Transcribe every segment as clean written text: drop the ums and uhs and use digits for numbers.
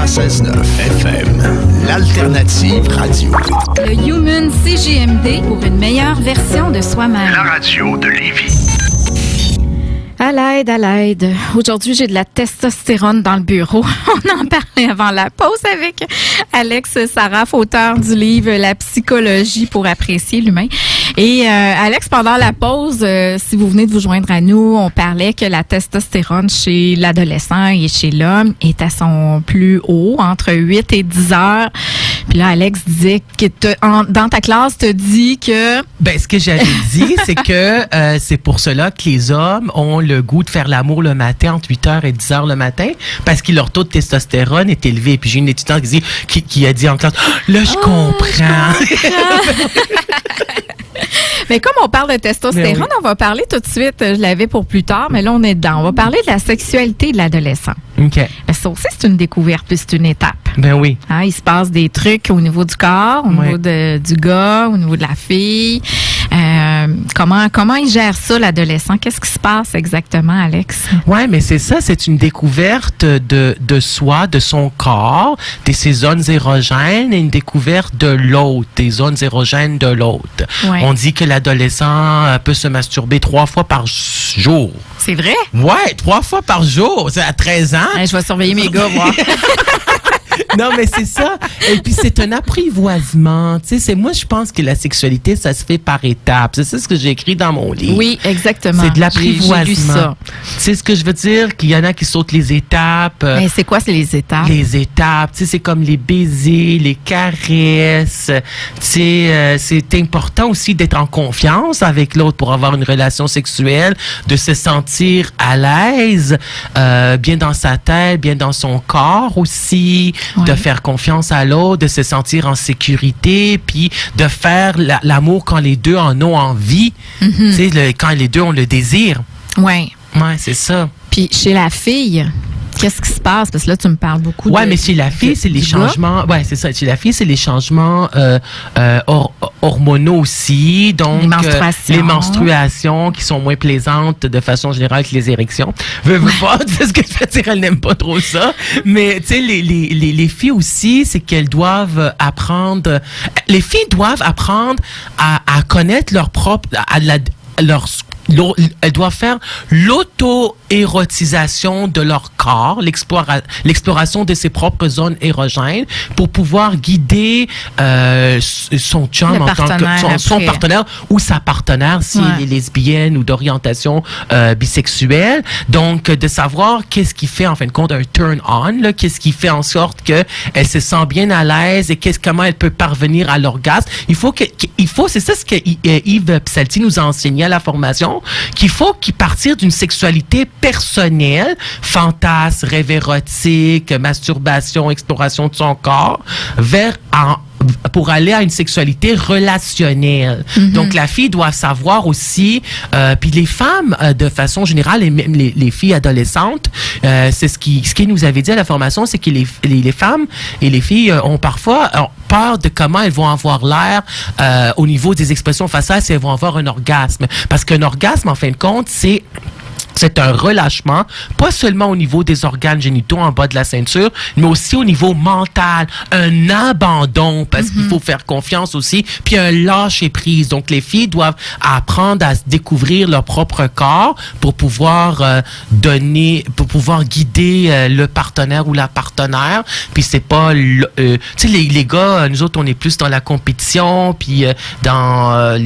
96.9 FM, l'alternative radio. Le Human CGMD pour une meilleure version de soi-même. La radio de Lévis. À l'aide. Aujourd'hui, j'ai de la testostérone dans le bureau. On en parlait avant la pause avec Alex Saraf, auteur du livre « La psychologie pour apprécier l'humain ». Et Alex, pendant la pause, si vous venez de vous joindre à nous, on parlait que la testostérone chez l'adolescent et chez l'homme est à son plus haut, entre 8 et 10 heures. Puis là, Alex disait que dans ta classe, tu dit que... Ben, ce que j'avais dit, c'est que c'est pour cela que les hommes ont le goût de faire l'amour le matin entre 8h et 10h le matin parce que leur taux de testostérone est élevé. Puis j'ai une étudiante qui a dit en classe, là, je comprends. Mais comme on parle de testostérone, on va parler tout de suite, je l'avais pour plus tard, mais là, on est dedans. On va parler de la sexualité de l'adolescent. OK. Ça aussi, c'est une découverte, puis c'est une étape. Ben oui. Hein, il se passe des trucs au niveau du corps, au niveau du gars, au niveau de la fille. Comment il gère ça, l'adolescent? Qu'est-ce qui se passe exactement, Alex? Oui, mais c'est ça, c'est une découverte de soi, de son corps, de ses zones érogènes et une découverte de l'autre, des zones érogènes de l'autre. Ouais. On dit que l'adolescent peut se masturber 3 fois par jour. C'est vrai? Ouais, 3 fois par jour. C'est à 13 ans. Ouais, je vais surveiller mes gars, moi. Non, mais c'est ça. Et puis, c'est un apprivoisement. Tu sais, moi, je pense que la sexualité, ça se fait par étapes. C'est ça ce que j'ai écrit dans mon livre. Oui, exactement. C'est de l'apprivoisement. J'ai lu ça. Tu sais ce que je veux dire? Qu'il y en a qui sautent les étapes. Mais c'est quoi, c'est les étapes? Les étapes. Tu sais, c'est comme les baisers, les caresses. Tu sais, c'est important aussi d'être en confiance avec l'autre pour avoir une relation sexuelle, de se sentir à l'aise, bien dans sa tête, bien dans son corps aussi. Ouais. De faire confiance à l'autre, de se sentir en sécurité, puis de faire l'amour quand les deux en ont envie, tu sais, quand les deux ont le désir. Oui. Ouais, c'est ça. Puis chez la fille, qu'est-ce qui se passe? Parce que là, tu me parles beaucoup de... Oui, mais chez la fille, c'est les changements... Oui, c'est ça. Chez la fille, c'est les changements hormonaux aussi. Donc, les menstruations qui sont moins plaisantes de façon générale que les érections. Veux pas, tu sais ce que je veux dire, elles n'aiment pas trop ça. Mais, tu sais, les filles aussi, c'est qu'elles doivent apprendre... Les filles doivent apprendre à connaître leur propre... Elles doivent faire l'auto-érotisation de leur corps, l'exploration de ses propres zones érogènes pour pouvoir guider son chum, son partenaire ou sa partenaire si elle est lesbienne ou d'orientation bisexuelle. Donc, de savoir qu'est-ce qui fait en fin de compte un turn-on, qu'est-ce qui fait en sorte qu'elle se sent bien à l'aise et comment elle peut parvenir à l'orgasme. C'est ça ce que Yves Psalti nous a enseigné à la formation, qu'il faut qu'il partir d'une sexualité personnelle, fantasme, rêve érotique, masturbation, exploration de son corps, pour aller à une sexualité relationnelle. Donc, la fille doit savoir aussi, puis les femmes, de façon générale, et même les filles adolescentes, c'est ce qui nous avait dit à la formation, c'est que les femmes et les filles ont parfois peur de comment elles vont avoir l'air au niveau des expressions faciales si elles vont avoir un orgasme. Parce qu'un orgasme, en fin de compte, c'est un relâchement, pas seulement au niveau des organes génitaux en bas de la ceinture, mais aussi au niveau mental, un abandon, parce qu'il faut faire confiance aussi, puis un lâcher-prise. Donc, les filles doivent apprendre à se découvrir leur propre corps pour pouvoir guider le partenaire ou la partenaire. Puis c'est pas... tu sais, les gars, nous autres, on est plus dans la compétition, puis dans,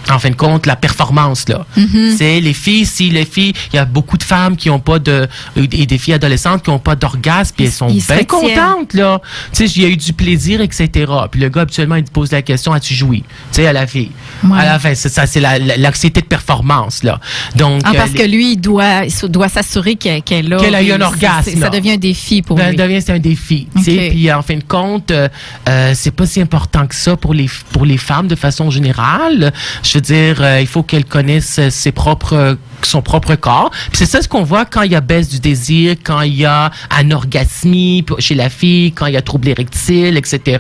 en fin de compte, la performance, là. C'est les filles, il y a beaucoup de femmes qui n'ont pas et des filles adolescentes qui n'ont pas d'orgasme, puis elles sont bien contentes, là. Tu sais, il y a eu du plaisir, etc. Puis le gars, habituellement, il te pose la question, as-tu joui? Tu sais, à la fille. Ouais. À la fin, c'est l'anxiété de performance, là. Donc, parce que lui, il doit s'assurer qu'elle a eu un orgasme. Ça devient un défi pour lui. C'est un défi. Okay. Puis, en fin de compte, c'est pas si important que ça pour les femmes de façon générale. Je veux dire, il faut qu'elles connaissent son propre corps. Puis c'est ça ce qu'on voit quand il y a baisse du désir, quand il y a anorgasmie chez la fille, quand il y a trouble érectile, etc.,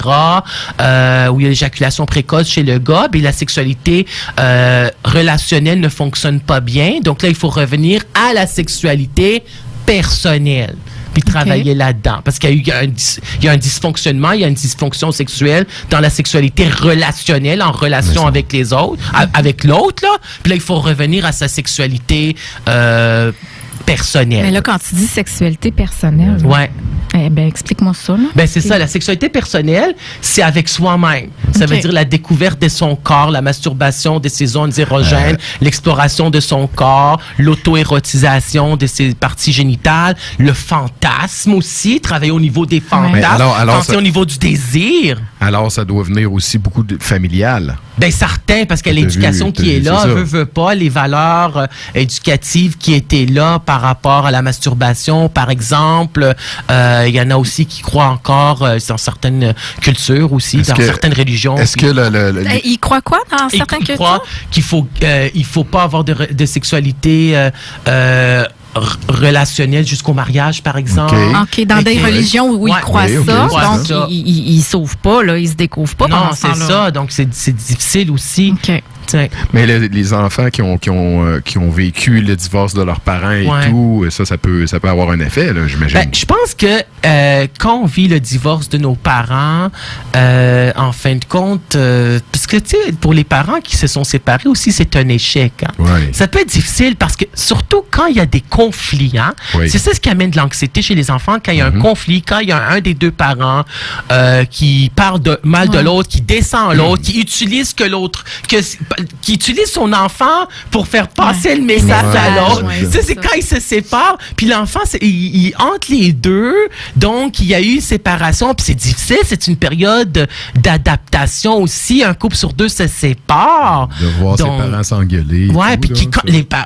où il y a l'éjaculation précoce chez le gars, puis la sexualité relationnelle ne fonctionne pas bien. Donc là, il faut revenir à la sexualité personnelle. puis travailler là-dedans. Parce qu'il y a un dysfonctionnement, il y a une dysfonction sexuelle dans la sexualité relationnelle, en relation avec les autres, avec l'autre, là. Puis là, il faut revenir à sa sexualité personnelle. Mais là, quand tu dis sexualité personnelle, explique-moi ça. Là. Ben, c'est ça, la sexualité personnelle, c'est avec soi-même. Ça veut dire la découverte de son corps, la masturbation de ses zones érogènes, l'exploration de son corps, l'auto-érotisation de ses parties génitales, le fantasme aussi, travailler au niveau des fantasmes, penser au niveau du désir. Alors, ça doit venir aussi beaucoup familial. Ben certain, parce que l'éducation qui est là, veut pas, les valeurs éducatives qui étaient là par rapport à la masturbation, par exemple. Il y en a aussi qui croient encore dans certaines cultures aussi, dans certaines religions. Est-ce que ils croient quoi dans certaines cultures? Ils croient qu'il faut pas avoir de sexualité relationnelle jusqu'au mariage, par exemple. OK, dans des religions où ils croient ça, donc ils sauvent pas, là, ils se découvrent pas pendant ce temps-là. Non, c'est ça, donc c'est difficile aussi. OK. Mais les enfants qui ont vécu le divorce de leurs parents et tout, ça peut avoir un effet, là, j'imagine. Ben, je pense que quand on vit le divorce de nos parents, en fin de compte, parce que tu sais, pour les parents qui se sont séparés aussi, c'est un échec. Hein? Ouais. Ça peut être difficile parce que surtout quand il y a des conflits, hein, c'est ça ce qui amène de l'anxiété chez les enfants, quand il y a un conflit, quand il y a un des deux parents qui parle mal de l'autre, qui descend l'autre, qui utilise qui utilise son enfant pour faire passer le message à l'autre. Ça, c'est quand ils se séparent. Puis l'enfant, il entre les deux. Donc, il y a eu une séparation. Puis c'est difficile. C'est une période d'adaptation aussi. Un couple sur deux se sépare. De voir ses parents s'engueuler. Ouais, puis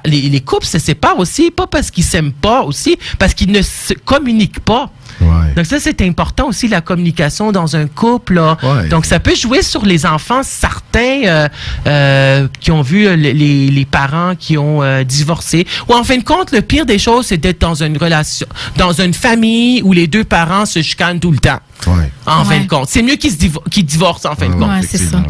les couples se séparent aussi, pas parce qu'ils s'aiment pas aussi, parce qu'ils ne se communiquent pas. Ouais. Donc ça, c'est important aussi, la communication dans un couple. Là. Ouais. Donc ça peut jouer sur les enfants, certains qui ont vu les parents qui ont divorcé. Ou en fin de compte, le pire des choses, c'est d'être dans une relation, dans une famille où les deux parents se chicanent tout le temps. Ouais. En fin de compte. C'est mieux qu'ils divorcent, en fin de compte. Oui, c'est ça.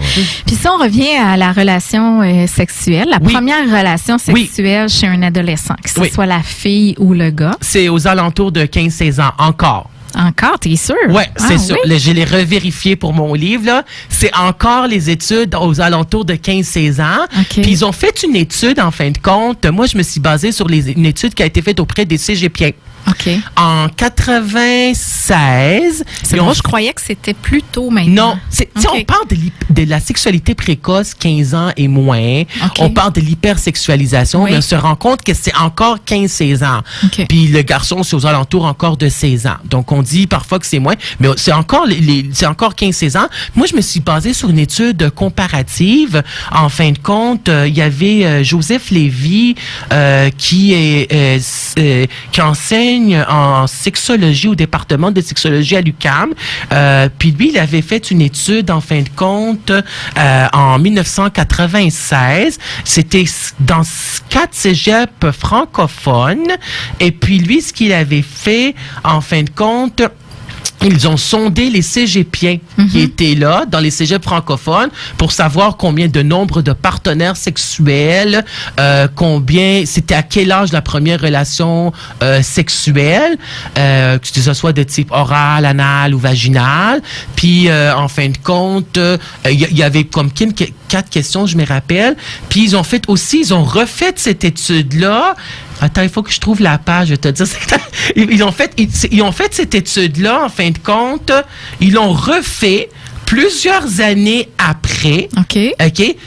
Puis si on revient à la relation sexuelle, la première relation sexuelle chez un adolescent, que ce soit la fille ou le gars. C'est aux alentours de 15-16 ans, encore. Encore, t'es sûr? Oui, c'est sûr. Oui? Je l'ai revérifié pour mon livre. Là. C'est encore les études aux alentours de 15-16 ans. Okay. Puis ils ont fait une étude, en fin de compte. Moi, je me suis basée sur une étude qui a été faite auprès des cégepiens. OK. En 96. Moi, je croyais que c'était plus tôt maintenant. Non. On parle de la sexualité précoce, 15 ans et moins. On parle de l'hypersexualisation, mais on se rend compte que c'est encore 15-16 ans. Puis le garçon, c'est aux alentours encore de 16 ans. Donc, on dit parfois que c'est moins, mais c'est encore 15-16 ans. Moi, je me suis basée sur une étude comparative. En fin de compte, il y avait Joseph Lévy qui enseigne en sexologie au département de sexologie à l'UQAM. Puis lui, il avait fait une étude, en fin de compte, en 1996. C'était dans 4 cégeps francophones. Et puis lui, ce qu'il avait fait, en fin de compte, ils ont sondé les cégepiens qui étaient là, dans les cégeps francophones, pour savoir combien de nombre de partenaires sexuels, c'était à quel âge la première relation sexuelle, que ce soit de type oral, anal ou vaginal. Puis, en fin de compte, il y avait comme 4 questions, je me rappelle. Puis, ils ont refait cette étude-là. Attends, il faut que je trouve la page, je vais te dire. Ils ont fait cette étude-là, en fin de compte. Ils l'ont refait plusieurs années après. OK.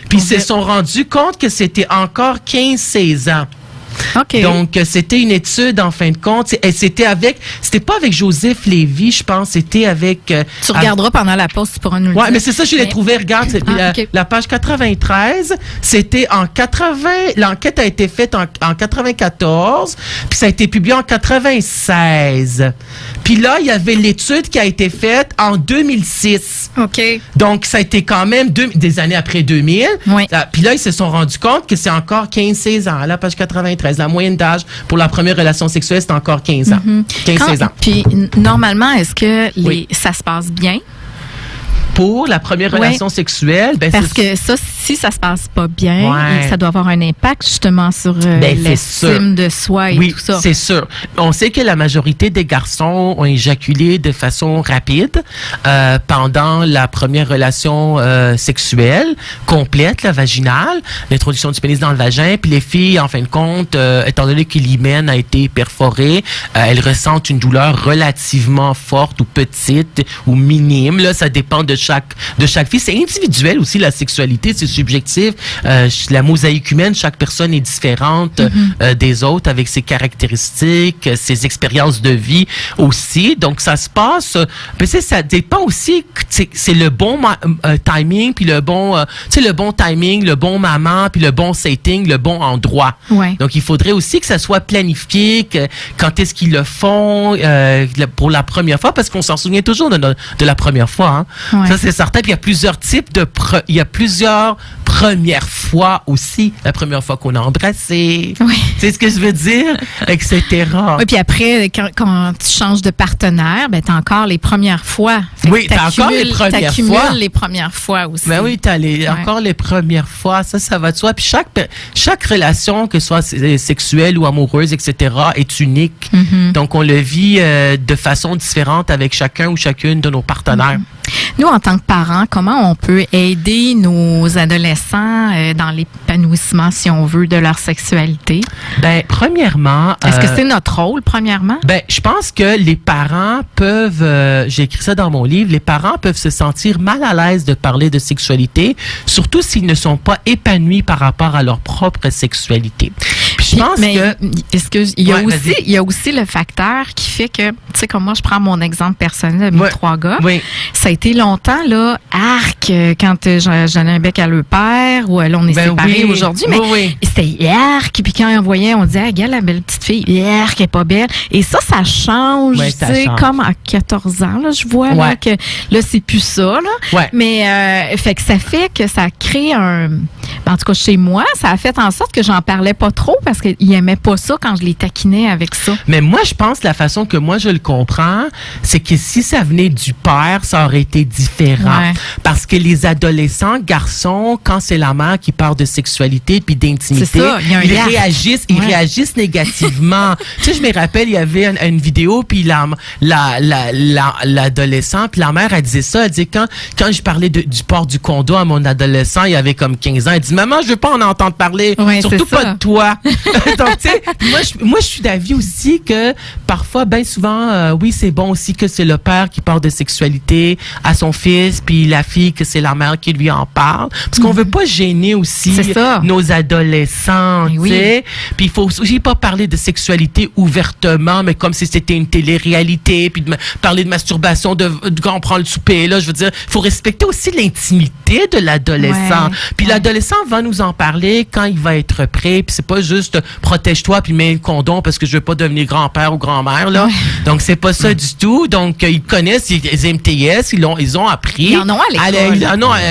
Puis ils se sont rendus compte que c'était encore 15-16 ans. Okay. Donc, c'était une étude, en fin de compte. C'était pas avec Joseph Lévy, je pense. C'était avec... tu regarderas pendant la pause, tu pourras nous le dire. Oui, mais c'est ça, je l'ai trouvé. Regarde, la page 93, c'était en 80... L'enquête a été faite en 94, puis ça a été publié en 96. Puis là, il y avait l'étude qui a été faite en 2006. OK. Donc, ça a été quand même des années après 2000. Oui. Puis là, ils se sont rendus compte que c'est encore 15-16 ans, la page 93. La moyenne d'âge pour la première relation sexuelle, c'est encore 15 ans. 15-16 ans. Puis, normalement, est-ce que ça se passe bien? pour la première relation sexuelle. Ben, parce que ça, si ça se passe pas bien, ça doit avoir un impact justement sur l'estime de soi et tout ça. Oui, c'est sûr. On sait que la majorité des garçons ont éjaculé de façon rapide pendant la première relation sexuelle complète, la vaginale, l'introduction du pénis dans le vagin. Puis les filles, en fin de compte, étant donné que l'hymen a été perforé, elles ressentent une douleur relativement forte ou petite ou minime. Là, ça dépend de chaque fille. C'est individuel aussi, la sexualité, c'est subjectif. La mosaïque humaine, chaque personne est différente des autres avec ses caractéristiques, ses expériences de vie aussi. Donc, ça se passe... ça dépend aussi, c'est le bon timing, puis le bon timing, le bon moment, puis le bon setting, le bon endroit. Ouais. Donc, il faudrait aussi que ça soit planifié, quand est-ce qu'ils le font pour la première fois, parce qu'on s'en souvient toujours de la première fois. Hein. Ouais. Ça, c'est certain. Puis il y a plusieurs types il y a plusieurs premières fois aussi. La première fois qu'on a embrassé. Oui. Tu sais ce que je veux dire? Etc. Oui, puis après, quand tu changes de partenaire, ben, t'as encore les premières fois. Oui, t'as encore les premières fois. T'accumules les premières fois aussi. Ben oui, t'as encore les premières fois. Ça va de soi. Puis chaque relation, que ce soit sexuelle ou amoureuse, etc., est unique. Mm-hmm. Donc, on le vit de façon différente avec chacun ou chacune de nos partenaires. Mm-hmm. Nous, en tant que parents, comment on peut aider nos adolescents dans l'épanouissement, si on veut, de leur sexualité? Ben, premièrement... Est-ce que c'est notre rôle, premièrement? Ben, je pense que les parents peuvent... j'ai écrit ça dans mon livre. Les parents peuvent se sentir mal à l'aise de parler de sexualité, surtout s'ils ne sont pas épanouis par rapport à leur propre sexualité. Puis je pense il y a aussi le facteur qui fait que, tu sais, comme moi, je prends mon exemple personnel de mes 3 gars. Oui. Ça a été longtemps, là, quand j'en ai un bec à leur père, ou là, on est séparés aujourd'hui, mais c'était arc, puis quand on voyait, on disait, regarde la belle petite fille, arc, elle est pas belle. Et ça change, tu sais, comme à 14 ans, là, je vois, là, que là, c'est plus ça, là. Ouais. Mais, fait que ça fait que ça crée en tout cas, chez moi, ça a fait en sorte que j'en parlais pas trop parce qu'ils aimaient pas ça quand je les taquinais avec ça. Mais moi, je pense la façon que moi je le comprends, c'est que si ça venait du père, ça aurait été différent. Ouais. Parce que les adolescents, garçons, quand c'est la mère qui parle de sexualité puis d'intimité, ils réagissent négativement. Tu sais, je me rappelle, il y avait une vidéo puis l'adolescent, puis la mère, elle disait ça, elle disait quand je parlais du port du condom à mon adolescent, il avait comme 15 ans, elle dit maman, je veux pas en entendre parler, surtout pas de toi. Donc, tu sais, moi, je suis d'avis aussi que parfois, bien souvent, oui, c'est bon aussi que c'est le père qui parle de sexualité à son fils, puis la fille, que c'est la mère qui lui en parle. Parce qu'on veut pas gêner aussi nos adolescents, tu sais. Puis il faut aussi pas parler de sexualité ouvertement, mais comme si c'était une télé-réalité, puis parler de masturbation quand on prend le souper, là, je veux dire, il faut respecter aussi l'intimité de l'adolescent. Puis l'adolescent va nous en parler quand il va être prêt, puis c'est pas juste protège-toi puis mets le condom parce que je veux pas devenir grand-père ou grand-mère, là. Donc c'est pas ça du tout. Donc ils connaissent les MTS, ils ont appris. Ils en ont à l'école.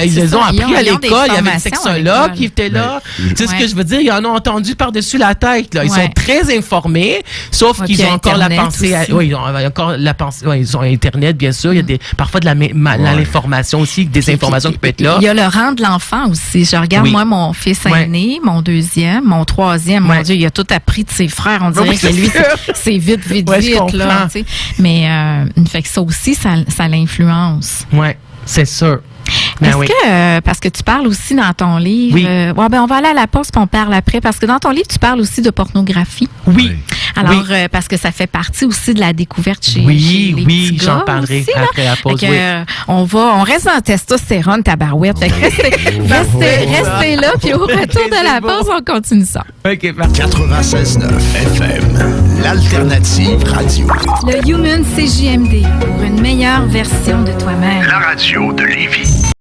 Ils les ont appris à l'école. Il y avait un sexologue qui était là. Tu sais ce que je veux dire? Ils en ont entendu par-dessus la tête, là. Ils sont très informés, sauf qu'ils ont encore la pensée. Ils ont encore la pensée. Ils ont Internet, bien sûr. Il y a parfois de l'information aussi, des informations qui peuvent être là. Il y a le rang de l'enfant aussi. Je regarde, moi, mon fils aîné, mon deuxième, mon troisième. Mon Dieu, il a tout appris de ses frères. On dirait que lui, c'est vite, là. Tu sais. Mais fait que ça aussi, ça l'influence. Oui, c'est sûr. Est-ce que, parce que tu parles aussi dans ton livre, on va aller à la pause puis on parle après, parce que dans ton livre, tu parle aussi de pornographie. Oui. Alors, parce que ça fait partie aussi de la découverte chez les petits gars j'en parlerai aussi, après la pause. On reste dans testostérone, tabarouette. Restez là, puis au retour de la pause, on continue ça. OK, parfait. 96.9 FM, l'alternative radio. Le Human CJMD, pour une meilleure version de toi-même. La radio de Lévis.